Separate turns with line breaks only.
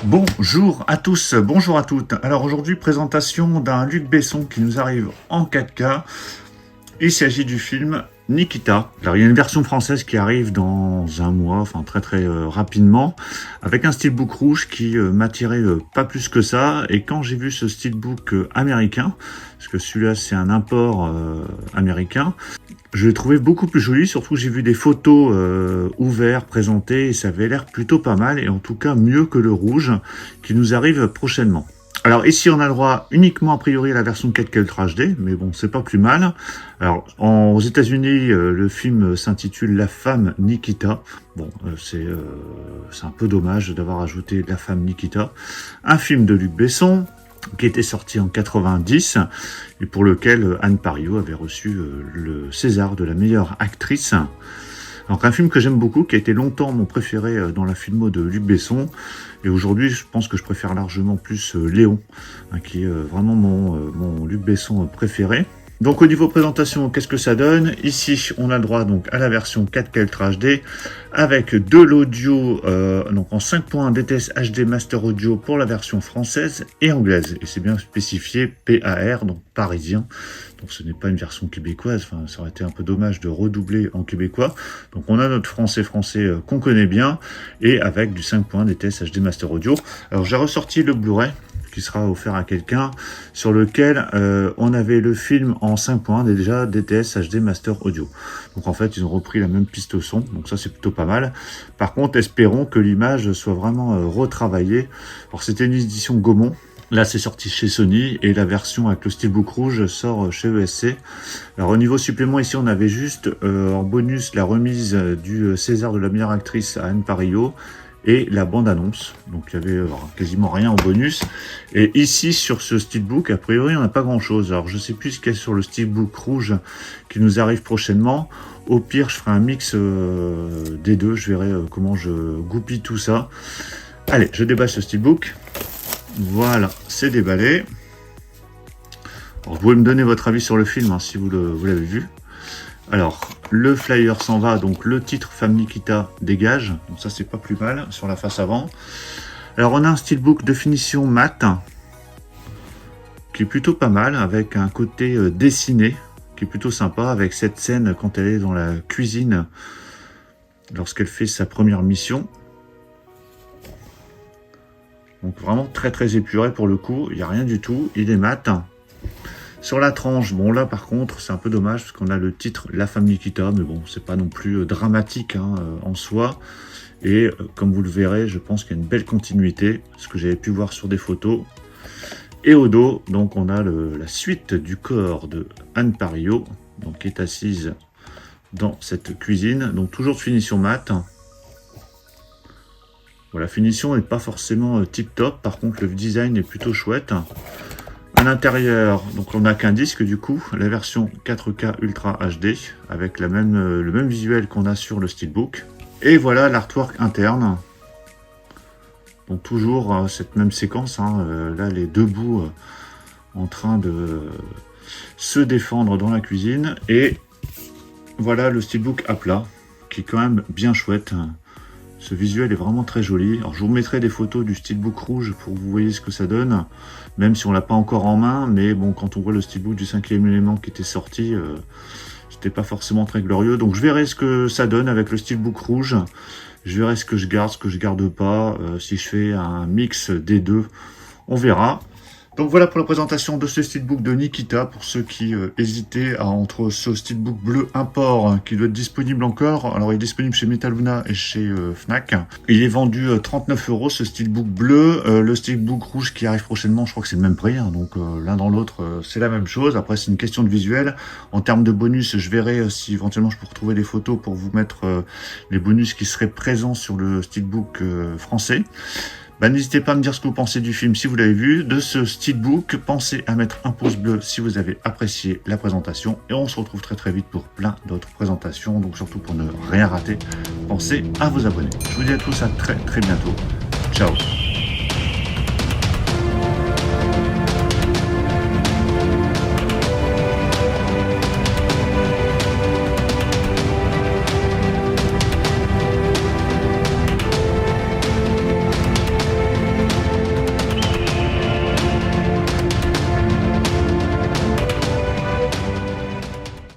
Bonjour à tous, bonjour à toutes. Alors aujourd'hui, présentation d'un Luc Besson qui nous arrive en 4K. Il s'agit du film Nikita. Alors il y a une version française qui arrive dans un mois, enfin très rapidement, avec un steelbook rouge qui m'attirait pas plus que ça. Et quand j'ai vu ce steelbook américain, parce que celui-là c'est un import américain, je l'ai trouvé beaucoup plus joli, surtout j'ai vu des photos ouvertes, présentées, et ça avait l'air plutôt pas mal, et en tout cas mieux que le rouge qui nous arrive prochainement. Alors ici on a le droit uniquement a priori à la version 4K Ultra HD, mais bon c'est pas plus mal. Alors aux États-Unis le film s'intitule La femme Nikita. Bon c'est un peu dommage d'avoir ajouté La femme Nikita. Un film de Luc Besson qui était sorti en 90 et pour lequel Anne Parillaud avait reçu le César de la meilleure actrice. Donc un film que j'aime beaucoup, qui a été longtemps mon préféré dans la filmo de Luc Besson. Et aujourd'hui, je pense que je préfère largement plus Léon, qui est vraiment mon Luc Besson préféré. Donc au niveau présentation, qu'est-ce que ça donne? Ici, on a le droit donc à la version 4K Ultra HD avec de l'audio donc en 5.1 DTS HD Master Audio pour la version française et anglaise. Et c'est bien spécifié PAR, donc parisien. Donc ce n'est pas une version québécoise, enfin ça aurait été un peu dommage de redoubler en québécois. Donc on a notre français qu'on connaît bien et avec du 5.1 DTS HD Master Audio. Alors j'ai ressorti le Blu-ray qui sera offert à quelqu'un, sur lequel on avait le film en 5.1 déjà DTS HD Master Audio. Donc en fait, ils ont repris la même piste son, donc ça c'est plutôt pas mal. Par contre, espérons que l'image soit vraiment retravaillée. Alors c'était une édition Gaumont, là c'est sorti chez Sony, et la version avec le steelbook rouge sort chez ESC. Alors au niveau supplément, ici on avait juste en bonus la remise du César de la meilleure actrice à Anne Parillaud, et la bande-annonce. Donc il y avait quasiment rien en bonus. Et ici, sur ce steelbook, a priori, on n'a pas grand-chose. Alors je sais plus ce qu'il y a sur le steelbook rouge qui nous arrive prochainement. Au pire, je ferai un mix des deux. Je verrai comment je goupille tout ça. Allez, je déballe ce steelbook. Voilà, c'est déballé. Alors, vous pouvez me donner votre avis sur le film, si vous l'avez vu. Alors, le flyer s'en va, donc le titre Femme Nikita dégage, donc ça c'est pas plus mal sur la face avant. Alors on a un steelbook de finition mat, qui est plutôt pas mal, avec un côté dessiné, qui est plutôt sympa, avec cette scène quand elle est dans la cuisine, lorsqu'elle fait sa première mission. Donc vraiment très épuré pour le coup, il n'y a rien du tout, il est mat. Sur la tranche, bon là par contre c'est un peu dommage parce qu'on a le titre La femme Nikita, mais bon c'est pas non plus dramatique en soi. Et comme vous le verrez, je pense qu'il y a une belle continuité, ce que j'avais pu voir sur des photos. Et au dos, donc on a la suite du corps de Anne Parillaud, donc qui est assise dans cette cuisine, donc toujours de finition mat. Bon, la finition n'est pas forcément tip top, par contre le design est plutôt chouette. À l'intérieur, donc on n'a qu'un disque du coup, la version 4K Ultra HD, avec le même visuel qu'on a sur le steelbook. Et voilà l'artwork interne. Donc toujours cette même séquence, là les deux bouts en train de se défendre dans la cuisine. Et voilà le steelbook à plat, qui est quand même bien chouette. Ce visuel est vraiment très joli. Alors je vous mettrai des photos du steelbook rouge pour que vous voyez ce que ça donne, même si on l'a pas encore en main, mais bon, quand on voit le steelbook du 5e élément qui était sorti, c'était pas forcément très glorieux. Donc je verrai ce que ça donne avec le steelbook rouge. Je verrai ce que je garde pas, si je fais un mix des deux, on verra. Donc voilà pour la présentation de ce steelbook de Nikita, pour ceux qui hésitaient entre ce steelbook bleu import qui doit être disponible encore. Alors il est disponible chez Metaluna et chez Fnac. Il est vendu 39 € ce steelbook bleu. Le steelbook rouge qui arrive prochainement, je crois que c'est le même prix, donc l'un dans l'autre c'est la même chose. Après c'est une question de visuel. En termes de bonus, je verrai si éventuellement je peux retrouver des photos pour vous mettre les bonus qui seraient présents sur le steelbook français. N'hésitez pas à me dire ce que vous pensez du film si vous l'avez vu, de ce steelbook. Pensez à mettre un pouce bleu si vous avez apprécié la présentation. Et on se retrouve très vite pour plein d'autres présentations. Donc surtout pour ne rien rater, pensez à vous abonner. Je vous dis à tous à très bientôt. Ciao.